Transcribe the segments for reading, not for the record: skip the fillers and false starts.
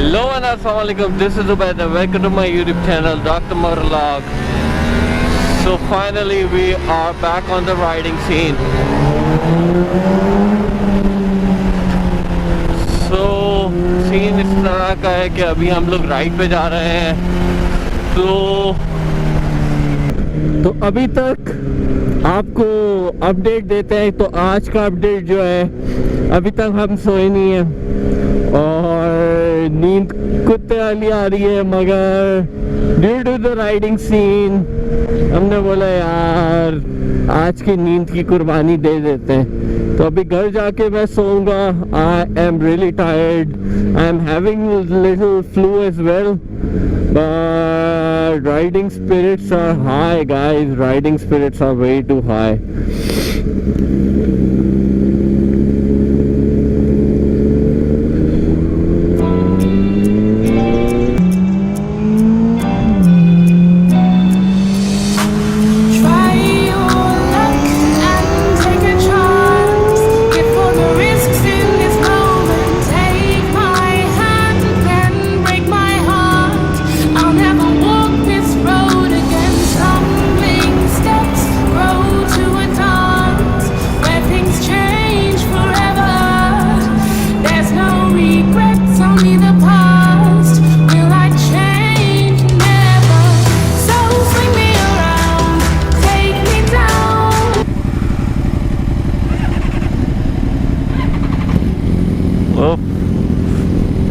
Hello and Assalamualaikum. This is Ubaid and welcome to my YouTube channel, Dr. Motolog. So finally we are back on the riding scene. So scene इस तरह का है कि अभी हम लोग ride पे जा रहे हैं. तो अभी तक आपको अपडेट देते हैं. तो आज का अपडेट जो है, अभी तक हम सोए नहीं हैं और नींद कुत्ते वाली आ रही है, मगर due to the riding scene हमने बोला यार आज की नींद की कुर्बानी दे देते हैं. तो अभी घर जाके मैं सोऊंगा. I am really tired. I am having little flu as well, but riding spirits are high, guys. Riding spirits are way too high.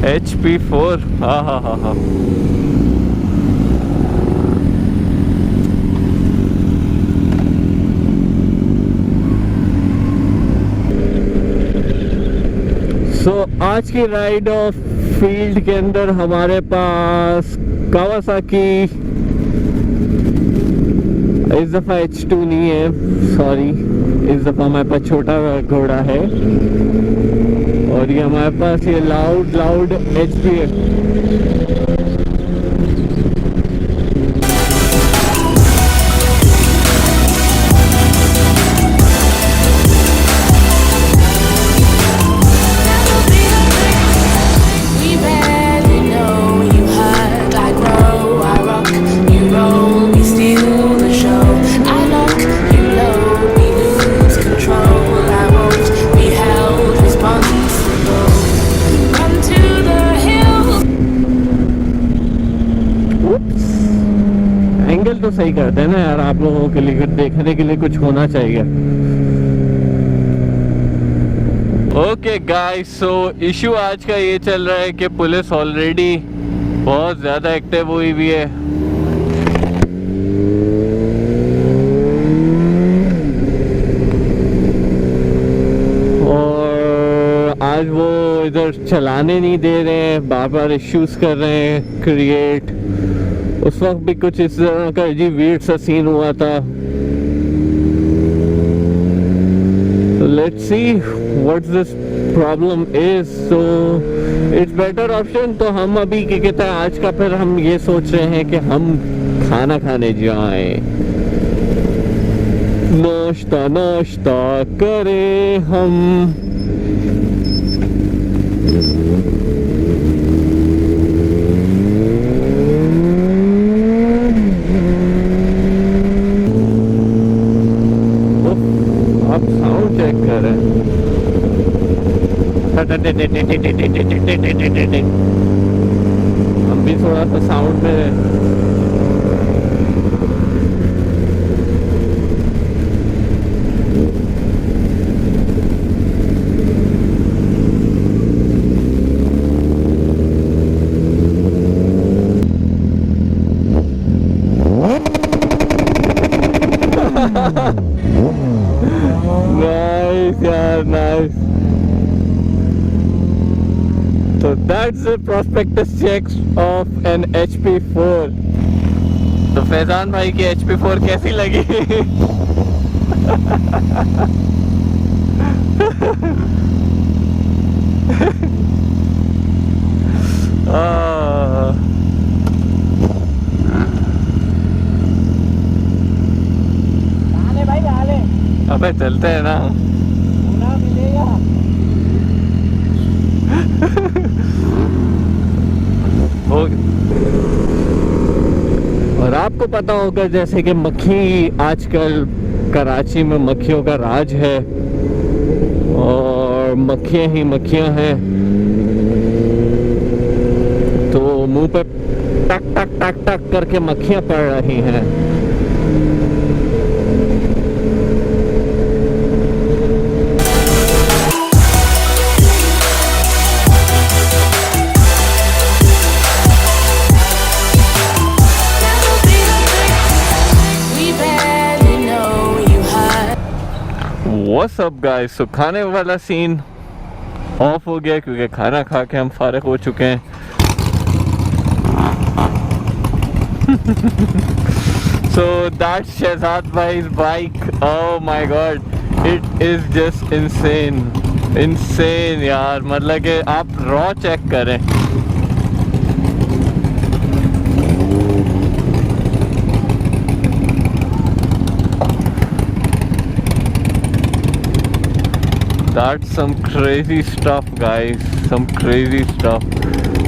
HP4, ha. So आज की राइड ऑफ फील्ड के अंदर हमारे पास कावासाकी, इस दफा H2 नहीं है, sorry, इस दफा हमारे पास छोटा घोड़ा है. और ये हमारे पास ये लाउड HP है. एंगल तो सही करते हैं ना यार, आप लोगों के लिए देखने के लिए कुछ होना चाहिए. ओके गाइस, सो इशू आज का ये चल रहा है कि पुलिस ऑलरेडी बहुत ज़्यादा एक्टिव हुई हुई है. और आज वो इधर चलाने नहीं दे रहे हैं, बार बार इश्यूज कर रहे हैं क्रिएट. उस वक्त भी कुछ इस तरह का अजीब वीर्ड सा सीन हुआ था. So let's see what this problem is. So it's better option. तो हम अभी क्या कहते हैं, आज का फिर हम ये सोच रहे हैं कि हम खाना खाने जाएं, नाश्ता करें हम. चेक कर रहे हम भी थोड़ा सा साउंड में. Nice, yeah, nice. So that's the prospectus checks of an HP4. तो फैजान भाई की HP4 कैसी लगी? अबे चलते हैं ना. हो। और आपको पता होगा जैसे कि मक्खी, आजकल कराची में मक्खियों का राज है और मक्खियाँ ही मक्खियाँ हैं, तो मुंह पे टक टक टक टक करके मक्खियाँ पड़ रही हैं। What's up guys? So खाने वाला सीन ऑफ हो गया क्योंकि खाना खा के हम फारिग हो चुके हैं। So that's Shehzad bhai's bike. Oh my god, it is just insane यार, मतलब कि आप रॉ चेक करें। That's some crazy stuff guys, some crazy stuff।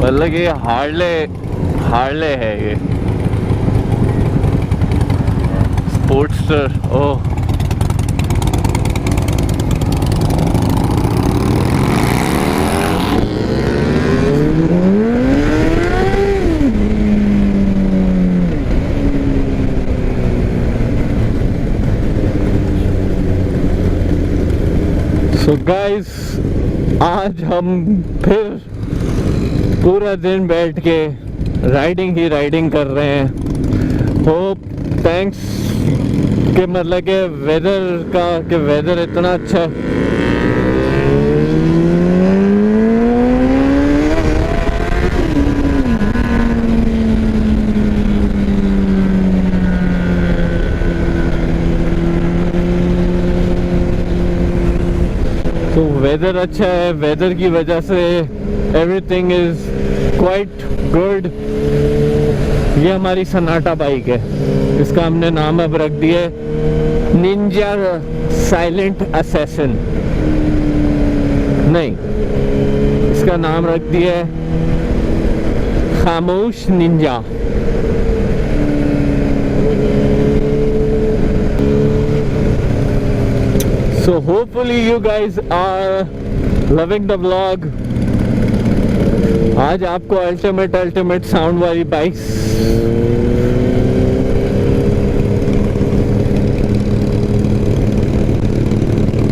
मतलब ये हार्ले है, ये स्पोर्ट्स्टर। ओह So guys, आज हम फिर पूरा दिन बैठ के राइडिंग कर रहे हैं। होप थैंक्स कि मतलब के वेदर इतना अच्छा है। तो वेदर अच्छा है, वेदर की वजह से एवरीथिंग इज क्वाइट गुड। ये हमारी सन्नाटा बाइक है, इसका हमने नाम अब रख दिया है निंजा साइलेंट असैसिन। नहीं, इसका नाम रख दिया है खामोश Ninja. So hopefully you guys are loving the vlog। आज आपको अल्टीमेट साउंड वाली बाइक्स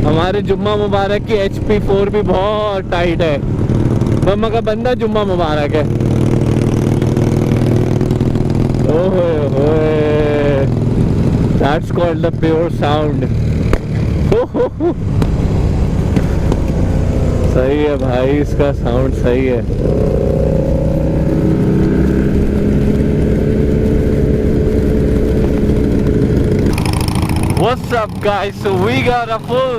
हमारे जुम्मा मुबारक की HP4 भी बहुत टाइट है। मम्मा का बंदा जुम्मा मुबारक है। ओह, that's called the pure sound। सही है भाई, इसका साउंड सही है। What's up guys? So we got a full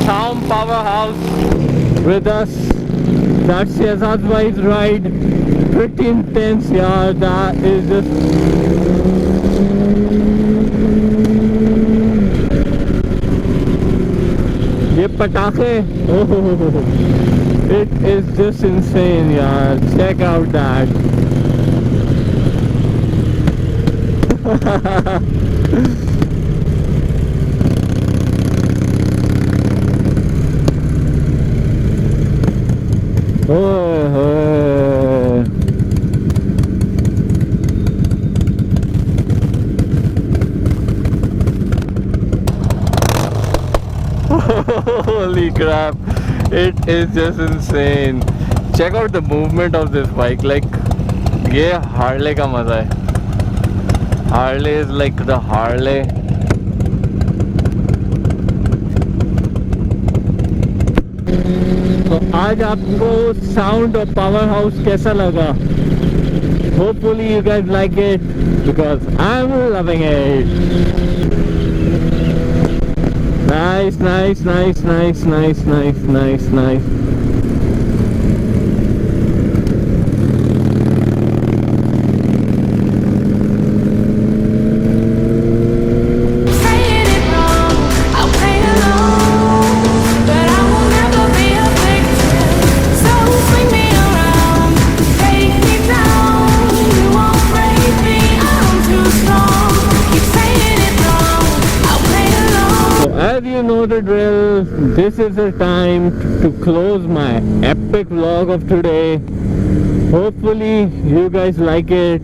sound powerhouse with us. That's Shehzad bhai's ride. Pretty intense yaar, that is just ये पटाखे। It is just insane यार, check out that। Holy crap, it is just insane। Check out the movement of this bike, like ये Harley का मजा है। Harley is like the Harley. तो आज आपको साउंड और पावर हाउस कैसा लगा? Hopefully you guys like it because I'm loving it। Nice, nice, nice, nice, nice, nice, nice, nice। Take guys, you know the drill. This is the time to close my epic vlog of today. Hopefully you guys like it.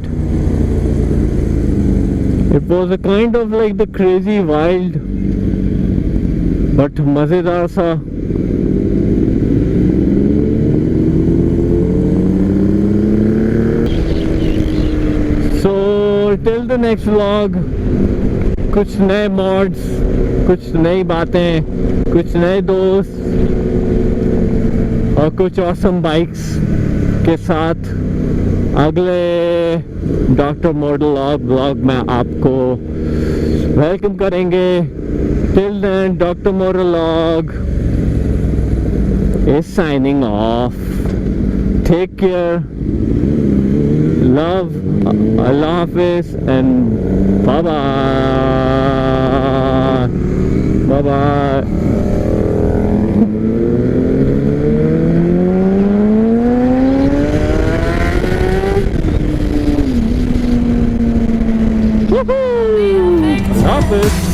It was a kind of like the crazy wild but mazedar sa. So till the next vlog, कुछ नए mods, कुछ नई बातें, कुछ नए दोस्त और कुछ ऑसम बाइक्स के साथ अगले डॉक्टर मोटोलॉग व्लॉग में आपको वेलकम करेंगे. टिल देन डॉक्टर मोटोलॉग is signing off. Take care, love, Allah Hafiz, and bye bye. Bye bye. Woohoo! Hafiz.